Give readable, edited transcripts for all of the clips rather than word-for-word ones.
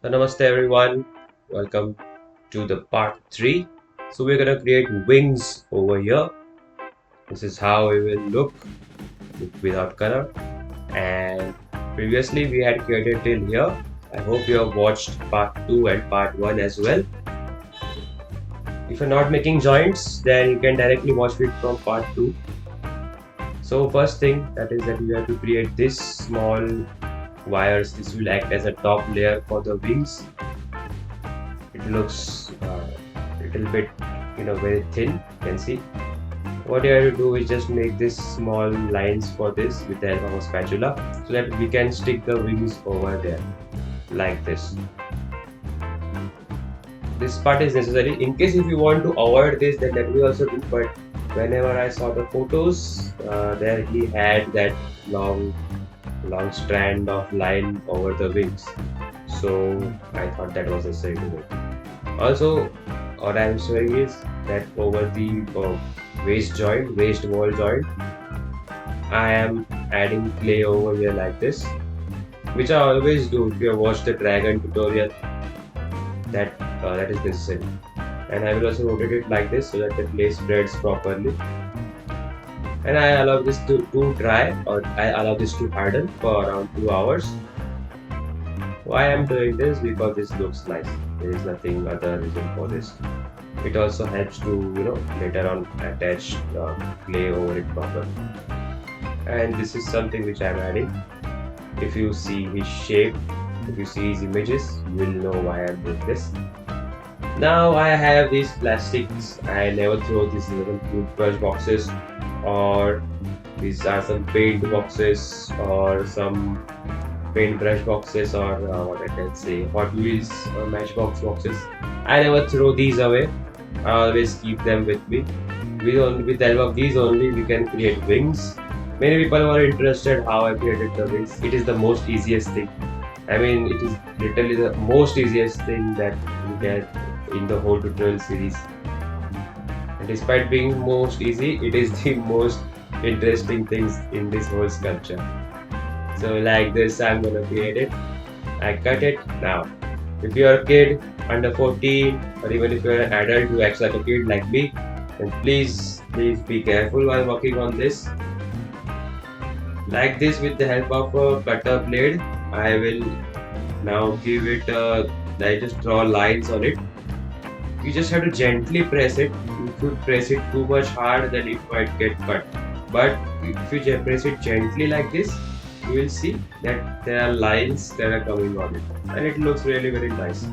So namaste everyone, welcome to the part 3. So we're gonna create wings over here. This is how it will look without color. And previously we had created till here. I hope you have watched part 2 and part 1 as well. If you're not making joints, then you can directly watch it from part 2. So first thing that is that you have to create this small wires. This will act as a top layer for the wings. It looks little bit very thin, you can see. What you have to do is just make this small lines for this with the help of a spatula so that we can stick the wings over there like this. This part is necessary in case if you want to avoid this, then that we also do, but whenever I saw the photos, there he had that long strand of line over the wings, so I thought that was necessary to do. Also, what I am showing is that over the waist wall joint, I am adding clay over here like this, which I always do. If you have watched the dragon tutorial, that is necessary. And I will also rotate it like this so that the clay spreads properly. And I allow this to dry, or I allow this to harden for around 2 hours. Why I am doing this? Because this looks nice. There is nothing other reason for this. It also helps to later on attach clay over it properly. And this is something which I am adding. If you see his shape, if you see his images, you will know why I am doing this. Now I have these plastics. I never throw these little toothbrush boxes, or these are some paint boxes or some paintbrush boxes, or what I can say, Hot Wheels or Matchbox boxes. I never throw these away. I always keep them with me. With the help of these only we can create wings. Many people were interested how I created the wings. It is the most easiest thing. I mean, it is literally the most easiest thing that you get in the whole tutorial series. And despite being most easy, it is the most interesting things in this whole sculpture. So like this, I'm gonna create it. I cut it. Now, if you're a kid under 14, or even if you're an adult who acts like a kid like me, then please be careful while working on this. Like this, with the help of a cutter blade, I will now give it I just draw lines on it. You just have to gently press it. If you press it too much hard, then it might get cut. But if you press it gently like this, you will see that there are lines that are coming on it, and it looks really very nice.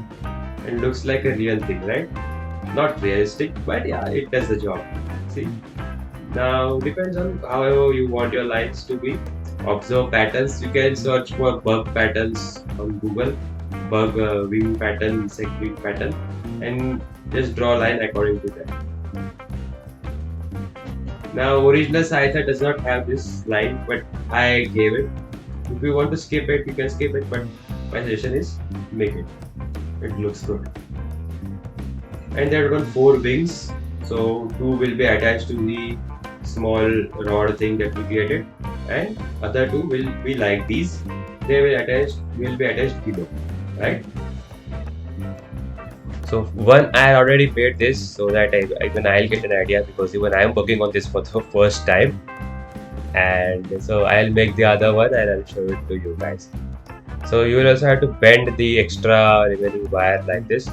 It looks like a real thing, right? Not realistic, but yeah, it does the job. See? Now depends on however you want your lines to be. Observe patterns. You can search for bug patterns on Google, bug wing pattern, insect wing pattern, and just draw a line according to that. Now original Scyther does not have this line, but I gave it. If you want to skip it, you can skip it, but my suggestion is make it. It looks good. And there are 4 wings, so 2 will be attached to the small rod thing that we created, and other 2 will be like these. They will be attached below, right? So one, I already made this so that even I'll get an idea, because even I'm working on this for the first time. And so I'll make the other one and I'll show it to you guys. So you will also have to bend the extra remaining wire like this.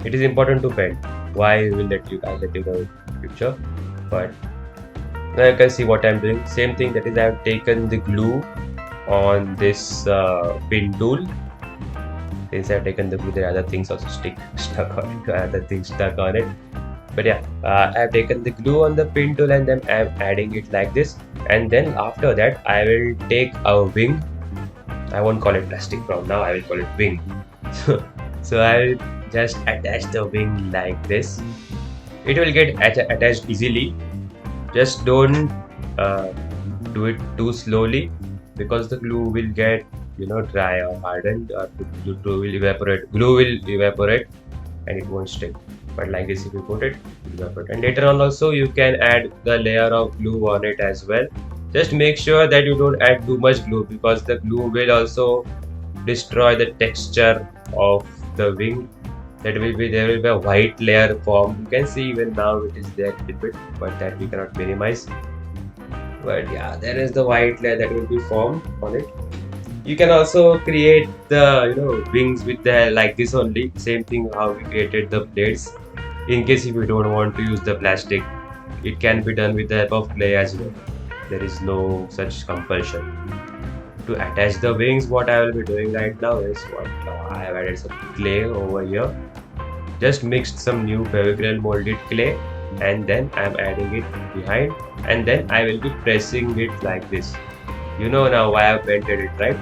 It is important to bend. Why I'll let you know in the picture. But now you can see what I'm doing. Same thing, that is, I have taken the glue on this pin tool. Since I've taken the glue, there are other things also stuck on it. But yeah, I have taken the glue on the pin tool, and then I'm adding it like this. And then after that, I will take a wing. I won't call it plastic from now. I will call it wing. So I will just attach the wing like this. It will get attached easily. Just don't do it too slowly, because the glue will get dry or hardened, or glue will evaporate and it won't stick. But like this, if you put it, evaporate. And later on also you can add the layer of glue on it as well. Just make sure that you don't add too much glue, because the glue will also destroy the texture of the wing, there will be a white layer formed. You can see even now it is there a little bit, but that we cannot minimize. But yeah, there is the white layer that will be formed on it. You can also create the wings with the like this only. Same thing how we created the blades. In case if you don't want to use the plastic, it can be done with the help of clay as well. There is no such compulsion. To attach the wings, what I will be doing right now is what I have added some clay over here. Just mixed some new Fevicryl molded clay, and then I am adding it behind, and then I will be pressing it like this. You know now why I have bended it, right?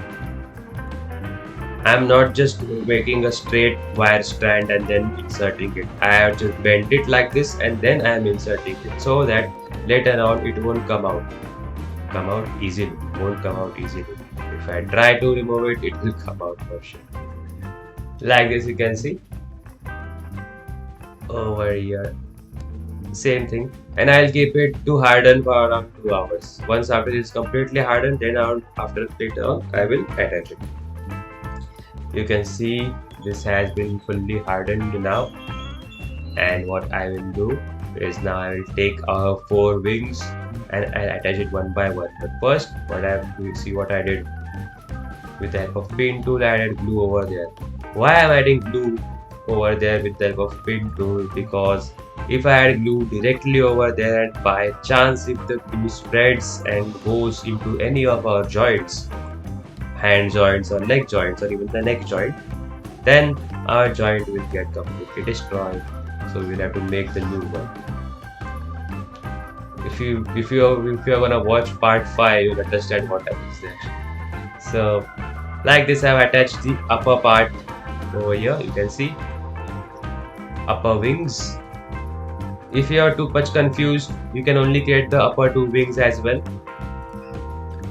I'm not just making a straight wire strand and then inserting it. I have just bent it like this and then I am inserting it so that later on it won't come out easily. Won't come out easily. If I try to remove it, it will come out for sure. Like this, you can see over here. Same thing, and I'll keep it to harden for around 2 hours. Once after it is completely hardened, then after later on I will attach it. You can see this has been fully hardened now, and what I will do is now I will take our 4 wings and I'll attach it one by one. But first, you see what I did with the help of pin tool. I added glue over there. Why I'm adding glue over there with the help of pin tool? Because if I add glue directly over there and by chance if the glue spreads and goes into any of our joints, hand joints or leg joints or even the neck joint, then our joint will get completely destroyed. So we'll have to make the new one. If you're gonna watch part 5, you'll understand what happens there. So like this, I've attached the upper part over here. You can see upper wings. If you are too much confused, you can only create the upper 2 wings as well.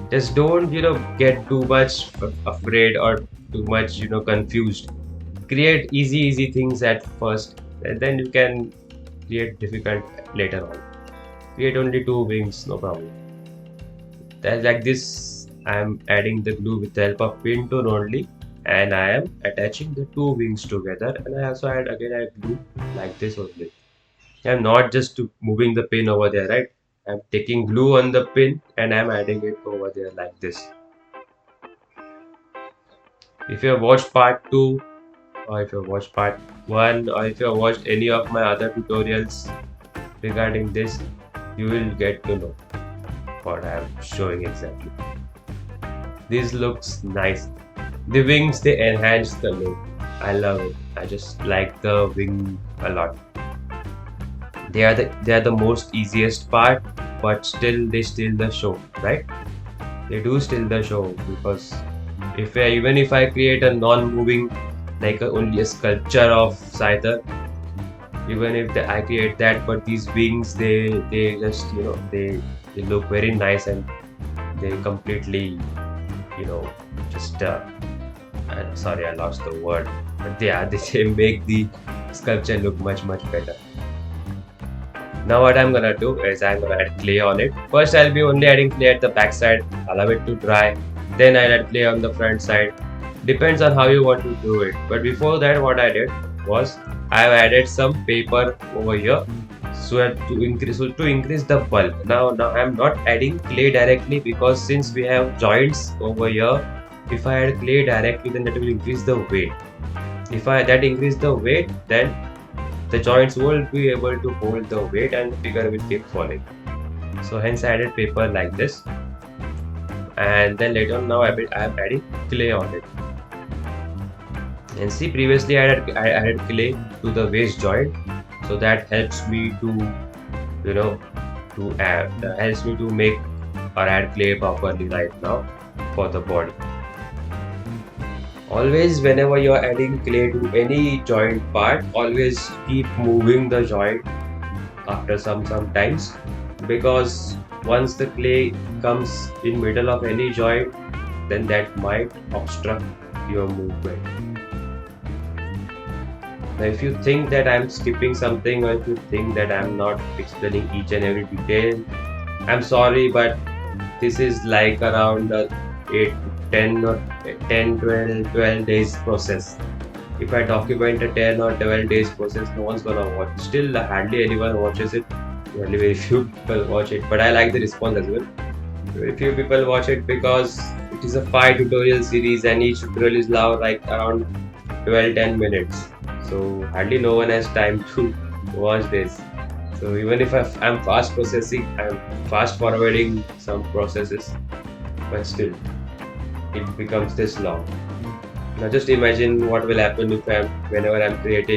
Just don't get too much afraid or too much confused. Create easy things at first, and then you can create difficult later on. Create only 2 wings, no problem. That's like this. I am adding the glue with the help of pin tool only, and I am attaching the 2 wings together, and I also add glue like this only. I'm not just moving the pin over there, right? I'm taking glue on the pin and I'm adding it over there like this. If you have watched part 2, or if you have watched part 1, or if you have watched any of my other tutorials regarding this, you will get to know what I am showing exactly. This looks nice. The wings, they enhance the look. I love it. I just like the wing a lot. They are the most easiest part, but still they steal the show, right? They do steal the show, because even if I create a non-moving, like only a sculpture of Scyther, even if I create that, but these wings, they just they look very nice, and they completely just sorry, I lost the word, but yeah, they make the sculpture look much better. Now what I'm gonna do is I'm gonna add clay on it. First I'll be only adding clay at the back side, allow it to dry, then I'll add clay on the front side. Depends on how you want to do it. But before that, what I did was I've added some paper over here so to increase the bulk. Now I'm not adding clay directly, because since we have joints over here, if I add clay directly, then that will increase the weight. If that increase the weight, then the joints won't be able to hold the weight and the figure will keep falling. So hence I added paper like this, and then later on now I am adding clay on it. And see, previously I added clay to the waist joint, so that helps me to helps me to make or add clay properly right now for the body. Always whenever you are adding clay to any joint part, always keep moving the joint after some times, because once the clay comes in middle of any joint, then that might obstruct your movement. Now if you think that I'm skipping something, or if you think that I'm not explaining each and every detail, I'm sorry, but this is like around 12 days process. If I document a 10 or 12 days process, no one's gonna watch. Still, hardly anyone watches it. Only very few people watch it. But I like the response as well. Very few people watch it because it is a 5 tutorial series and each tutorial is now like around 12-10 minutes. So hardly no one has time to watch this. So even if I'm fast processing, I'm fast forwarding some processes, but still it becomes this long. Now just imagine what will happen if whenever I create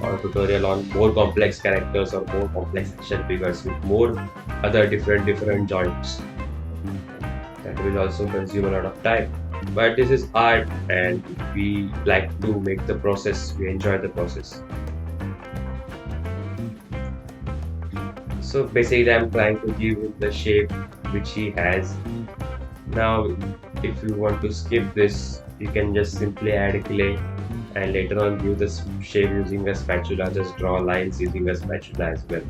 a tutorial on more complex characters or more complex action figures with more other different joints. That will also consume a lot of time. But this is art and we like to make the process, we enjoy the process. So basically I'm trying to give him the shape which he has. Now if you want to skip this, you can just simply add clay and later on give the shape using a spatula. Just draw lines using a spatula as well.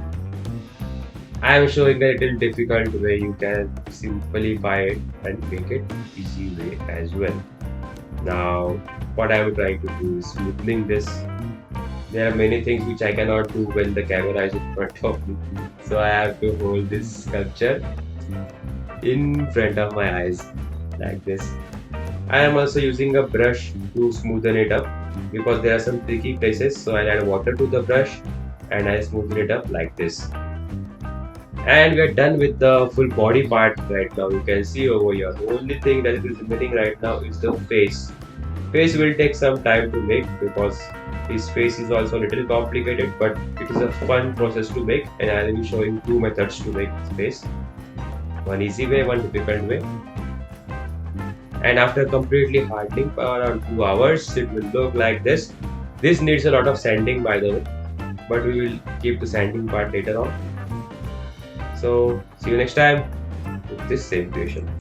I am showing a little difficult way. You can simplify it and make it easy way as well. Now what I am trying to do is smoothing this. There are many things which I cannot do when the camera is in front of me. So I have to hold this sculpture in front of my eyes like this. I am also using a brush to smoothen it up because there are some tricky places. So I'll add water to the brush and I smoothen it up like this. And we are done with the full body part right now. You can see over here. The only thing that is remaining right now is the face. Face will take some time to make because his face is also a little complicated, but it is a fun process to make, and I will be showing two methods to make his face. One easy way, one difficult way. And after completely hardening for around 2 hours, it will look like this. This needs a lot of sanding by the way, but we will keep the sanding part later on. So see you next time with this same creation.